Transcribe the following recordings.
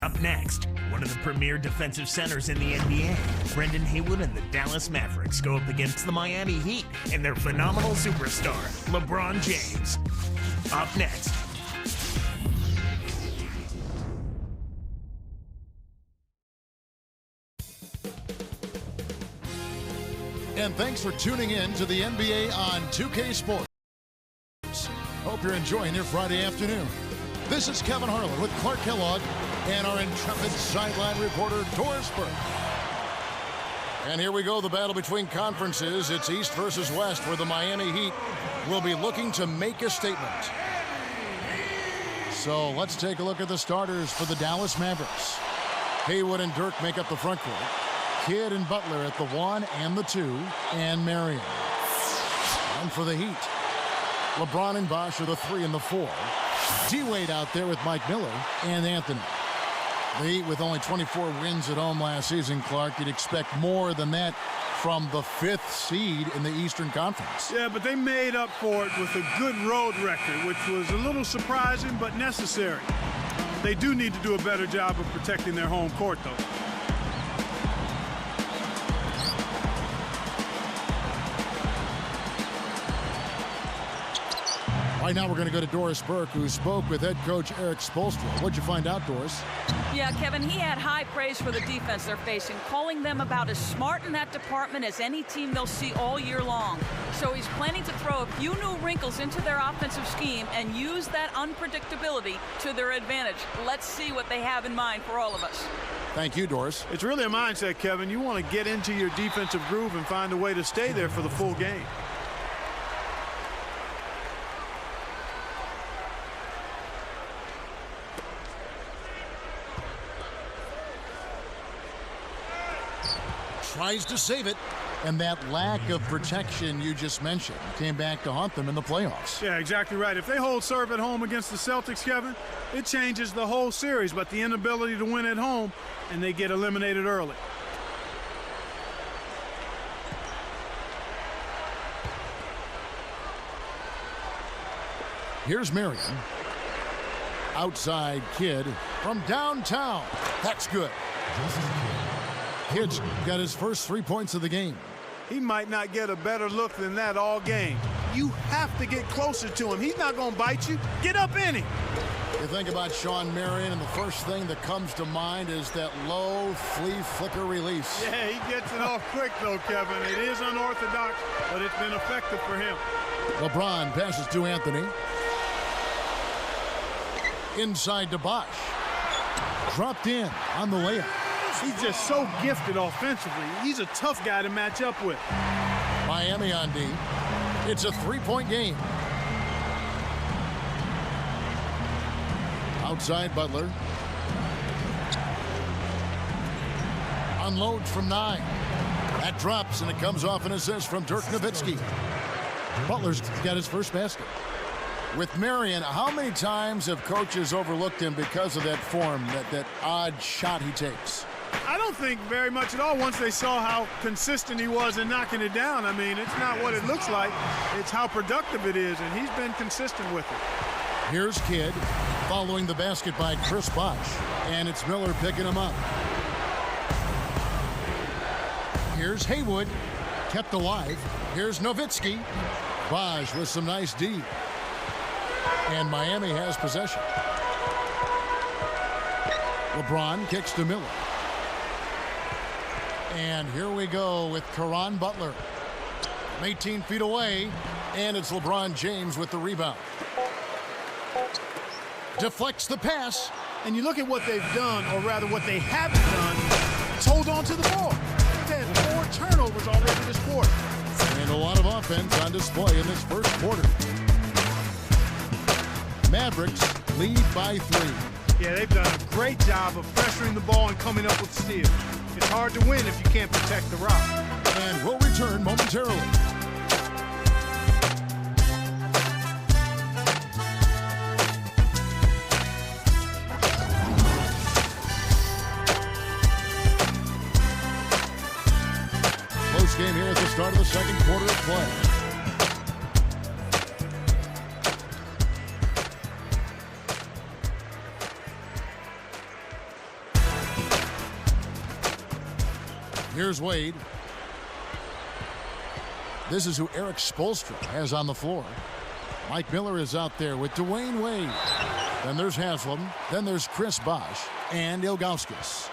Up next, one of the premier defensive centers in the NBA, Brendan Haywood and the Dallas Mavericks go up against the Miami Heat and their phenomenal superstar, LeBron James. Up next. And thanks for tuning in to the NBA on 2K Sports. Hope you're enjoying your Friday afternoon. This is Kevin Harlan with Clark Kellogg and our intrepid sideline reporter, Doris Burke. And here we go, the battle between conferences. It's East versus West, where the Miami Heat will be looking to make a statement. So let's take a look at the starters for the Dallas Mavericks. Haywood and Dirk make up the front court. Kidd and Butler at the 1 and the 2, and Marion. And for the Heat, LeBron and Bosh are the 3 and the 4. D-Wade out there with Mike Miller and Anthony. The Heat with only 24 wins at home last season, Clark. You'd expect more than that from the 5th seed in the Eastern Conference. Yeah, but they made up for it with a good road record, which was a little surprising but necessary. They do need to do a better job of protecting their home court, though. Right now we're going to go to Doris Burke, who spoke with head coach Eric Spoelstra. What'd you find out, Doris? Yeah, Kevin, he had high praise for the defense they're facing, calling them about as smart in that department as any team they'll see all year long. So he's planning to throw a few new wrinkles into their offensive scheme and use that unpredictability to their advantage. Let's see what they have in mind for all of us. Thank you, Doris. It's really a mindset, Kevin. You want to get into your defensive groove and find a way to stay there for the full game. Tries to save it, and that lack of protection you just mentioned came back to haunt them in the playoffs. Yeah, exactly right. If they hold serve at home against the Celtics, Kevin, it changes the whole series, but the inability to win at home, and they get eliminated early. Here's Marion. Outside Kidd from downtown. That's good. Kidd's got his first 3 points of the game. He might not get a better look than that all game. You have to get closer to him. He's not going to bite you. Get up in him. You think about Sean Marion, and the first thing that comes to mind is that low flea flicker release. Yeah, he gets it off quick, though, Kevin. It is unorthodox, but it's been effective for him. LeBron passes to Anthony. Inside to Bosh. Dropped in on the layup. He's just so gifted offensively. He's a tough guy to match up with. Miami on D. It's a 3-point game. Outside Butler. Unloads from 9. That drops, and it comes off an assist from Dirk Nowitzki. Butler's got his first basket. With Marion, how many times have coaches overlooked him because of that form, that odd shot he takes? I don't think very much at all once they saw how consistent he was in knocking it down. I mean, it's not what it looks like. It's how productive it is, and he's been consistent with it. Here's Kidd following the basket by Chris Bosh, and it's Miller picking him up. Here's Haywood, kept alive. Here's Nowitzki. Bosh with some nice D. And Miami has possession. LeBron kicks to Miller. And here we go with Caron Butler. 18 feet away, and it's LeBron James with the rebound. Deflects the pass. And you look at what they've done, or rather what they haven't done, it's hold on to the ball. They've had 4 turnovers already this quarter. And a lot of offense on display in this first quarter. Mavericks lead by 3. Yeah, they've done a great job of pressuring the ball and coming up with steals. It's hard to win if you can't protect the rock. And we'll return momentarily. Close game here at the start of the second quarter of play. Here's Wade. This is who Eric Spoelstra has on the floor. Mike Miller is out there with Dwayne Wade. Then there's Haslam. Then there's Chris Bosh and Ilgauskas.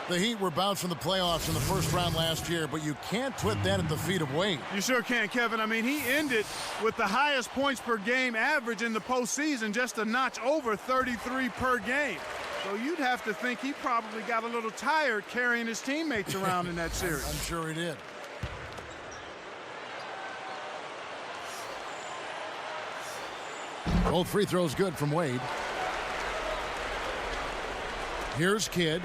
The Heat were bounced from the playoffs in the first round last year, but you can't put that at the feet of Wade. You sure can, Kevin. I mean, he ended with the highest points per game average in the postseason, just a notch over 33 per game. So you'd have to think he probably got a little tired carrying his teammates around in that series. I'm sure he did. Both free throws good from Wade. Here's Kidd.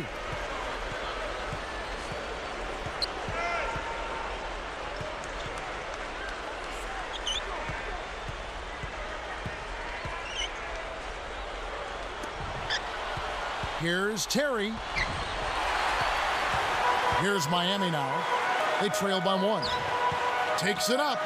Here's Terry. Here's Miami now. They trail by 1. Takes it up.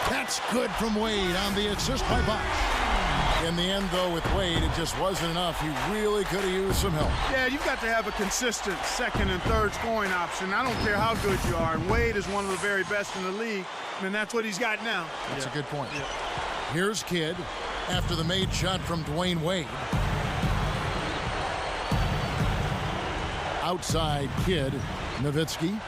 That's good from Wade on the assist by Bosh. In the end, though, with Wade, it just wasn't enough. He really could have used some help. Yeah, you've got to have a consistent second and third scoring option. I don't care how good you are. And Wade is one of the very best in the league, and that's what he's got now. That's a good point. Yeah. Here's Kidd after the made shot from Dwayne Wade. Outside Kidd, Nowitzki.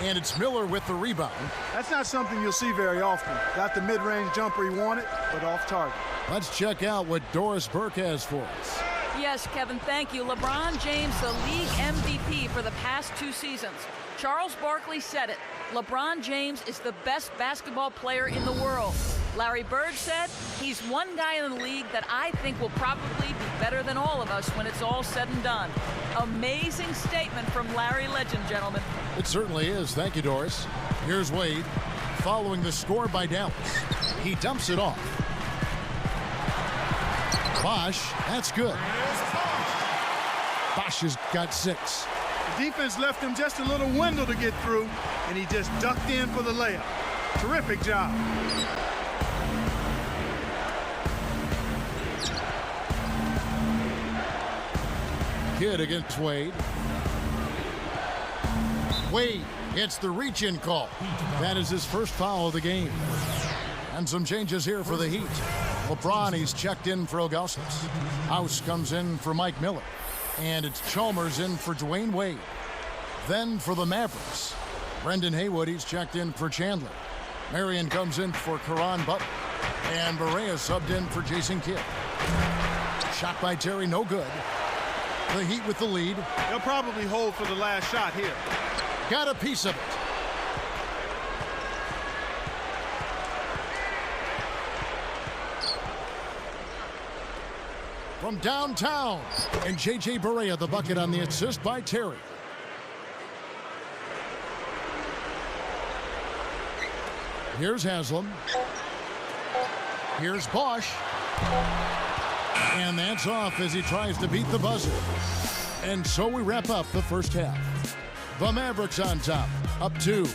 And it's Miller with the rebound. That's not something you'll see very often. Got the mid-range jumper he wanted, but off target. Let's check out what Doris Burke has for us. Yes, Kevin, thank you. LeBron James, the league MVP for the past 2 seasons. Charles Barkley said it. LeBron James is the best basketball player in the world. Larry Bird said he's one guy in the league that I think will probably be better than all of us when it's all said and done. Amazing statement from Larry Legend, gentlemen. It certainly is. Thank you, Doris. Here's Wade following the score by Dallas. He dumps it off. Bosh, that's good. Bosh has got 6. The defense left him just a little window to get through, and he just ducked in for the layup. Terrific job. Kidd against Wade. Wade gets the reach-in call. That is his first foul of the game. And some changes here for the Heat. LeBron, he's checked in for Ilgauskas. House comes in for Mike Miller. And it's Chalmers in for Dwayne Wade. Then for the Mavericks, Brendan Haywood, he's checked in for Chandler. Marion comes in for Caron Butler. And Barea subbed in for Jason Kidd. Shot by Terry, no good. The Heat with the lead. They'll probably hold for the last shot here. Got a piece of it. From downtown. And J.J. Barea, the bucket on the assist by Terry. Here's Haslam. Here's Bosh. And that's off as he tries to beat the buzzer. And so we wrap up the first half. The Mavericks on top, up 2.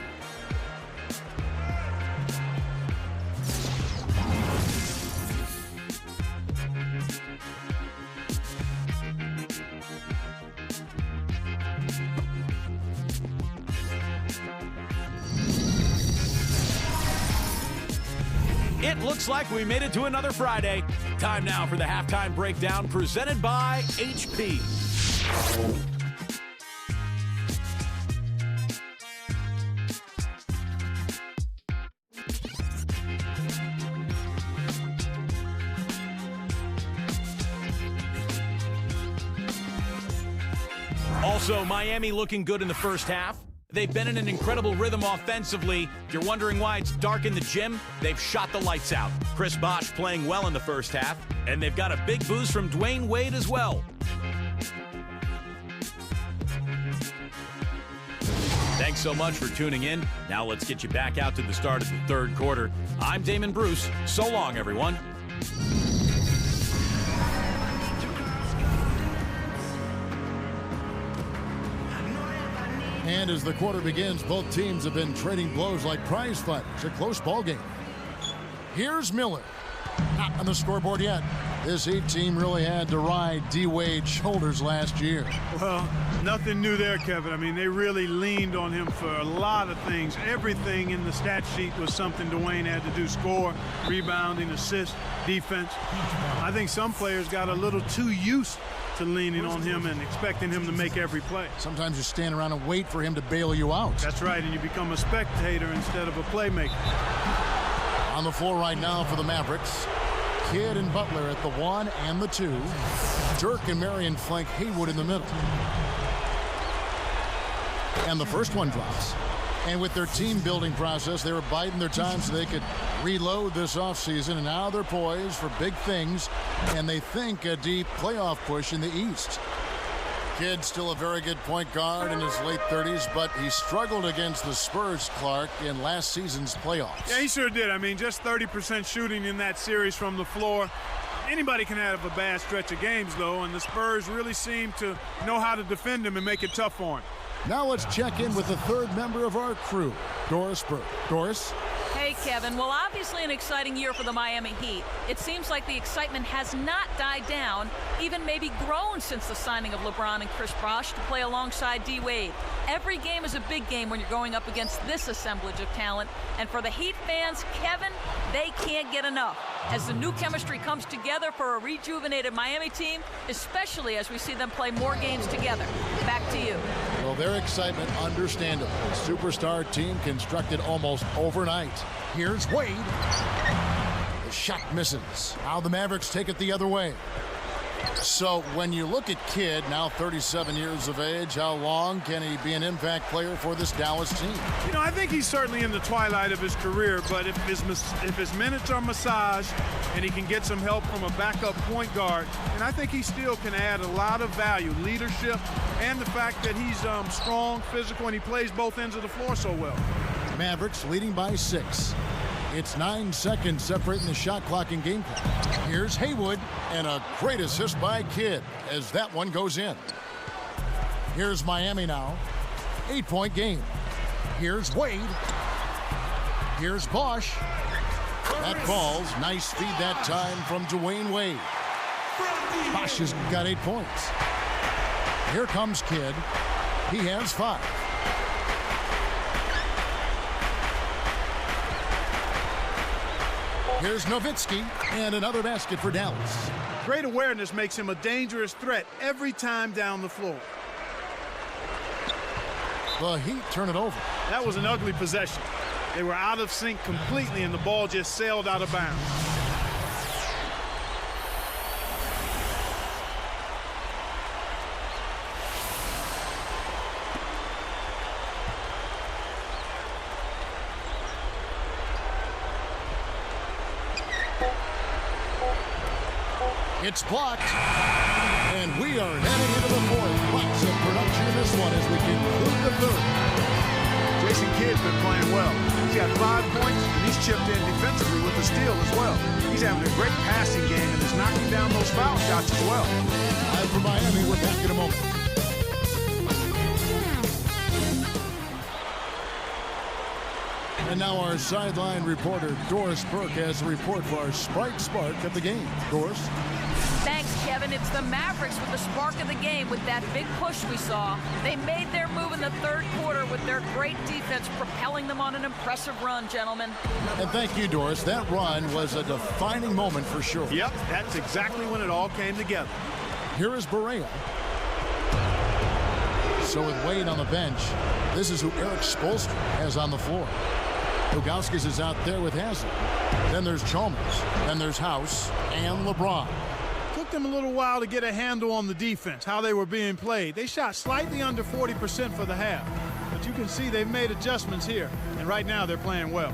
It looks like we made it to another Friday. Time now for the halftime breakdown presented by HP. Also, Miami looking good in the first half. They've been in an incredible rhythm offensively. If you're wondering why it's dark in the gym, they've shot the lights out. Chris Bosh playing well in the first half, and they've got a big boost from Dwayne Wade as well. Thanks so much for tuning in. Now let's get you back out to the start of the third quarter. I'm Damon Bruce. So long, everyone. And as the quarter begins, both teams have been trading blows like prize fighters. A close ball game. Here's Miller. Not on the scoreboard yet. This Heat team really had to ride D-Wade's shoulders last year. Well, nothing new there, Kevin. I mean, they really leaned on him for a lot of things. Everything in the stat sheet was something Dwayne had to do: score, rebounding, assist, defense. I think some players got a little too used to leaning on him and expecting him to make every play. Sometimes you stand around and wait for him to bail you out. That's right, and you become a spectator instead of a playmaker. On the floor right now for the Mavericks, Kidd and Butler at the 1 and the 2. Dirk and Marion flank Haywood in the middle. And the first one drops. And with their team-building process, they were biding their time so they could reload this offseason, and now they're poised for big things, and they think a deep playoff push in the East. Kidd still a very good point guard in his late 30s, but he struggled against the Spurs, Clark, in last season's playoffs. Yeah, he sure did. I mean, just 30% shooting in that series from the floor. Anybody can have a bad stretch of games, though, and the Spurs really seem to know how to defend him and make it tough for him. Now let's check in with the third member of our crew, Doris Burke. Doris? Hey, Kevin. Well, obviously an exciting year for the Miami Heat. It seems like the excitement has not died down, even maybe grown since the signing of LeBron and Chris Bosh to play alongside D-Wade. Every game is a big game when you're going up against this assemblage of talent. And for the Heat fans, Kevin, they can't get enough. As the new chemistry comes together for a rejuvenated Miami team, especially as we see them play more games together. Back to you. Well, their excitement understandable. Superstar team constructed almost overnight. Here's Wade. The shot misses. Now the Mavericks take it the other way. So when you look at Kidd, now 37 years of age, how long can he be an impact player for this Dallas team? You know, I think he's certainly in the twilight of his career, but if his minutes are massaged and he can get some help from a backup point guard, and I think he still can add a lot of value, leadership, and the fact that he's strong, physical, and he plays both ends of the floor so well. Mavericks leading by 6. It's 9 seconds separating the shot clock and game clock. Here's Haywood, and a great assist by Kidd as that one goes in. Here's Miami now. 8-point game. Here's Wade. Here's Bosh. That falls. Nice feed that time from Dwayne Wade. Bosh has got 8 points. Here comes Kidd. He has 5. Here's Nowitzki, and another basket for Dallas. Great awareness makes him a dangerous threat every time down the floor. The Heat turn it over. That was an ugly possession. They were out of sync completely, and the ball just sailed out of bounds. It's blocked, and we are heading into the fourth. Lots of production in this one as we conclude the third. Jason Kidd's been playing well. He's got 5 points, and he's chipped in defensively with a steal as well. He's having a great passing game and is knocking down those foul shots as well. Live from Miami, we're back in a moment. And now our sideline reporter, Doris Burke, has a report for our Sprite Spark of the game. Doris? Thanks, Kevin. It's the Mavericks with the spark of the game with that big push we saw. They made their move in the third quarter with their great defense propelling them on an impressive run, gentlemen. And thank you, Doris. That run was a defining moment for sure. Yep, that's exactly when it all came together. Here is Barea. So with Wade on the bench, this is who Eric Spoelstra has on the floor. Ilgauskas is out there with Haslem. Then there's Chalmers. Then there's House and LeBron. Took them a little while to get a handle on the defense, how they were being played. They shot slightly under 40% for the half. But you can see they've made adjustments here. And right now they're playing well.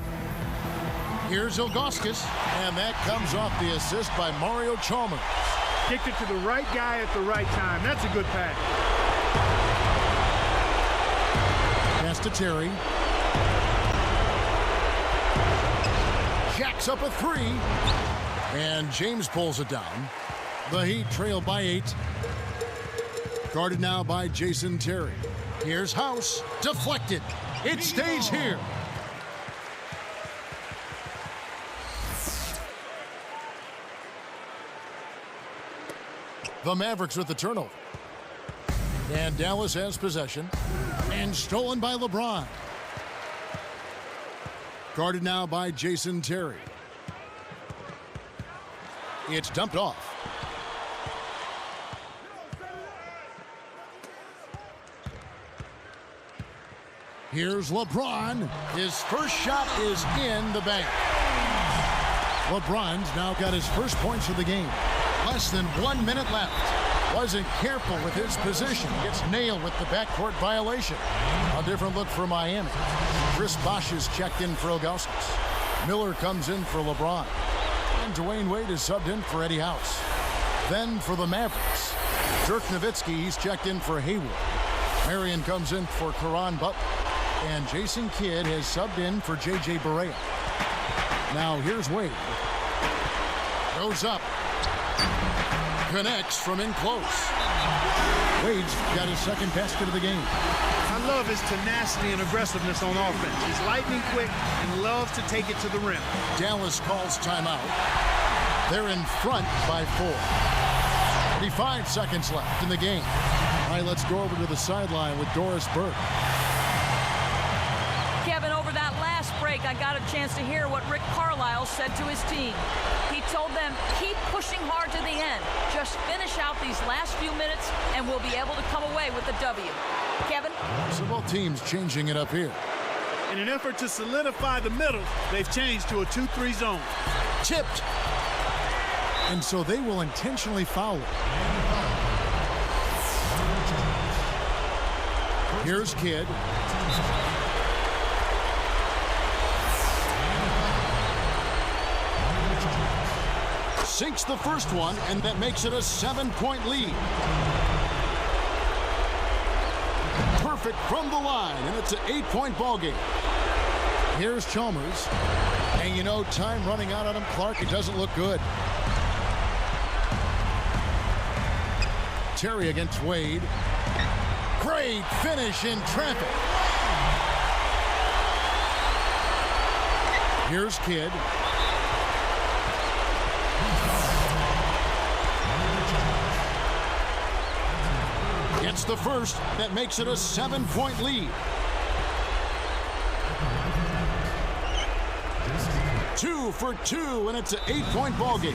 Here's Ilgauskas. And that comes off the assist by Mario Chalmers. Kicked it to the right guy at the right time. That's a good pass. Pass to Terry. Jacks up a 3. And James pulls it down. The Heat trail by 8. Guarded now by Jason Terry. Here's House. Deflected. It stays here. The Mavericks with the turnover. And Dallas has possession. And stolen by LeBron. Guarded now by Jason Terry. It's dumped off. Here's LeBron. His first shot is in the bank. LeBron's now got his first points of the game. Less than 1 minute left. Wasn't careful with his position. Gets nailed with the backcourt violation. A different look for Miami. Chris Bosh is checked in for Ilgauskas. Miller comes in for LeBron. And Dwayne Wade is subbed in for Eddie House. Then for the Mavericks, Dirk Nowitzki, he's checked in for Hayward. Marion comes in for Caron Butler. And Jason Kidd has subbed in for J.J. Barea. Now here's Wade. Goes up. Connects from in close. Wade's got his second basket of the game. I love his tenacity and aggressiveness on offense. He's lightning quick and loves to take it to the rim. Dallas calls timeout. They're in front by 4. 35 seconds left in the game. All right, let's go over to the sideline with Doris Burke. Kevin, over that last break, I got a chance to hear what Rick Carlisle said to his team. He told them, keep pushing hard to the end. Just finish out these last few minutes, and we'll be able to come away with the W. Kevin? So both teams changing it up here. In an effort to solidify the middle, they've changed to a 2-3 zone. Tipped. And so they will intentionally foul it. Here's Kidd. Sinks the first one, and that makes it a 7-point lead. Perfect from the line, and it's an 8-point ball game. Here's Chalmers. And you know, time running out on him, Clark, it doesn't look good. Terry against Wade. Great finish in traffic. Here's Kidd. Gets the first. That makes it a 7-point lead. 2 for 2, and it's an 8-point ball game.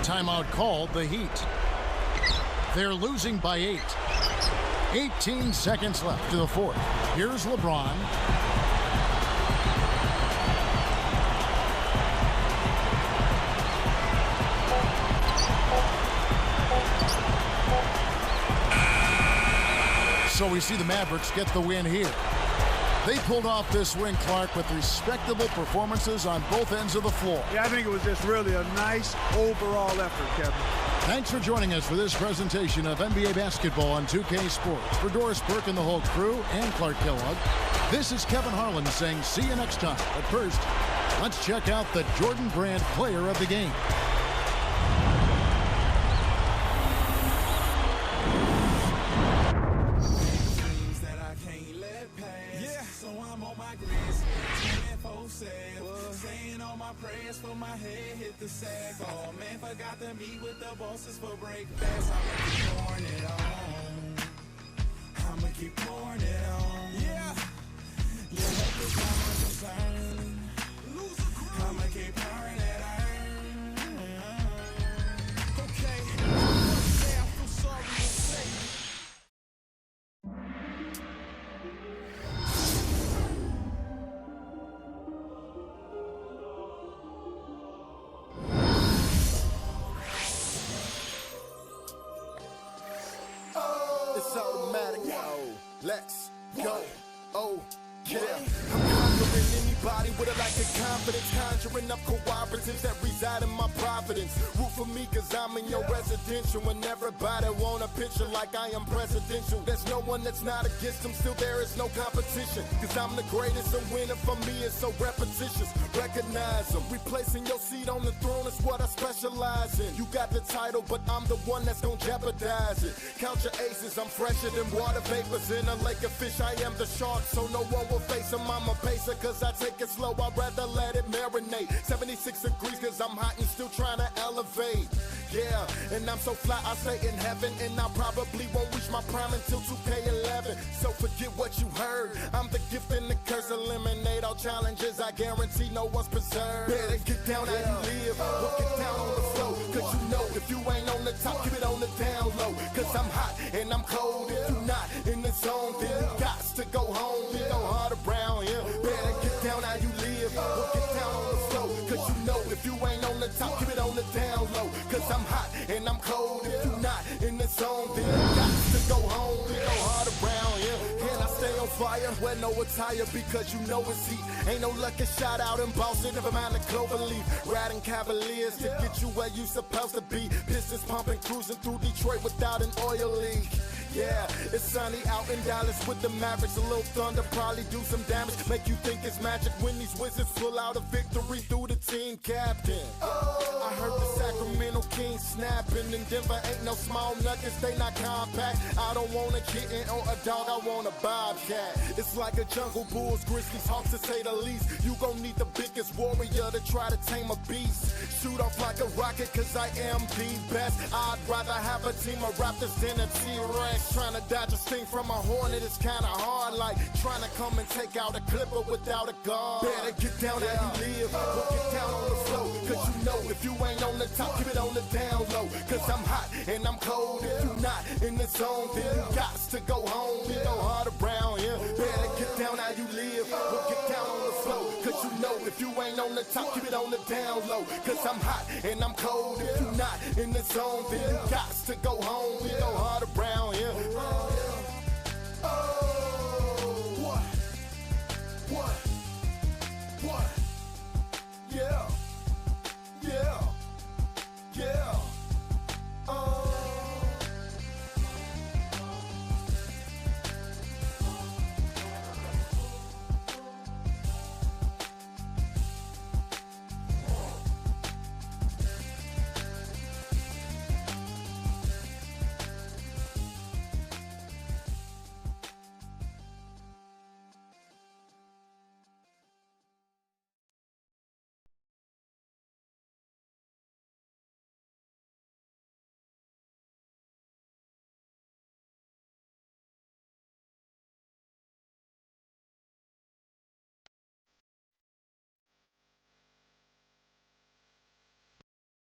Timeout called, the Heat. They're losing by 8. 18 seconds left to the fourth. Here's LeBron. So we see the Mavericks get the win here. They pulled off this win, Clark, with respectable performances on both ends of the floor. Yeah, I think it was just really a nice overall effort, Kevin. Thanks for joining us for this presentation of NBA basketball on 2K Sports. For Doris Burke and the whole crew and Clark Kellogg, this is Kevin Harlan saying see you next time. But first, let's check out the Jordan Brand Player of the Game. Prayers for my head hit the sack. Oh man, forgot to meet with the bosses for breakfast. I'ma keep pouring it on. I'ma keep pouring it on. Yeah. You have to come on concern. I'ma keep pouring it on. Okay. I feel sorry to say. Automatic. Let's go. Oh, yeah. I'm conquering any body with a lack of confidence, conjuring up cooperatives that reside in my providence. Root for me cause I'm in your residential, and everybody want a picture like I am presidential. There's no one that's not against them, still there is no competition, cause I'm the greatest, and winning for me is so repetitious. Recognize them, replacing your seat on the throne is what I specialize in. You got the title, but I'm the one that's gonna jeopardize it. Count your aces, I'm fresher than water vapors in a lake of fish. I am the shark, so no one will face him. I'm a pacer cause I take it slow, I'd rather let it marinate. 76 degrees cause I'm hot and still trying to elevate. Yeah, and I'm so fly, I stay in heaven, and I probably won't reach my prime until 2K11. So forget what you heard, I'm the gift and the curse. Eliminate all challenges, I guarantee no one's preserved. Better get down how you live, walk it down on the floor, cause you know if you ain't on the top, keep it on the down low. Cause I'm hot and I'm cold, if you not in the zone, then you got to go home. We go hard around here, better get down how you live, walk it down on the floor, cause you know if you ain't on the top, keep it on the down low. Cause I'm hot and I'm cold, if you not in the zone, then you got to go home. We go hard around here, can I stay on fire? Wear no attire because you know it's heat. Ain't no lucky shot out in Boston, never mind the clover leaf. Riding Cavaliers to get you where you supposed to be. Pistons pumping, cruising through Detroit without an oil leak. Yeah, it's sunny out in Dallas with the Mavericks. A little thunder probably do some damage, make you think it's magic when these Wizards pull out a victory through the team captain. I heard the Sacramento Kings snapping, and Denver ain't no small nuggets, they not compact. I don't want a kitten or a dog, I want a bobcat. It's like a jungle, bulls, grizzlies, hawks to say the least. You gon' need the biggest warrior to try to tame a beast. Shoot off like a rocket cause I am the best. I'd rather have a team of Raptors than a T-Rex. Trying to dodge a sting from a hornet is kinda hard, like trying to come and take out a clipper without a guard. Better get down how you live, walk it down on the floor, cause you know if you ain't on the top, keep it on the down low. Cause I'm hot and I'm cold, if you not in the zone, then you got to go home. We go hard around here, better get down how you live, walk it down on the floor, cause you know if you ain't on the top, keep it on the down low. Cause I'm hot and I'm cold, if you not in the zone, then you got to go home. We go hard around here,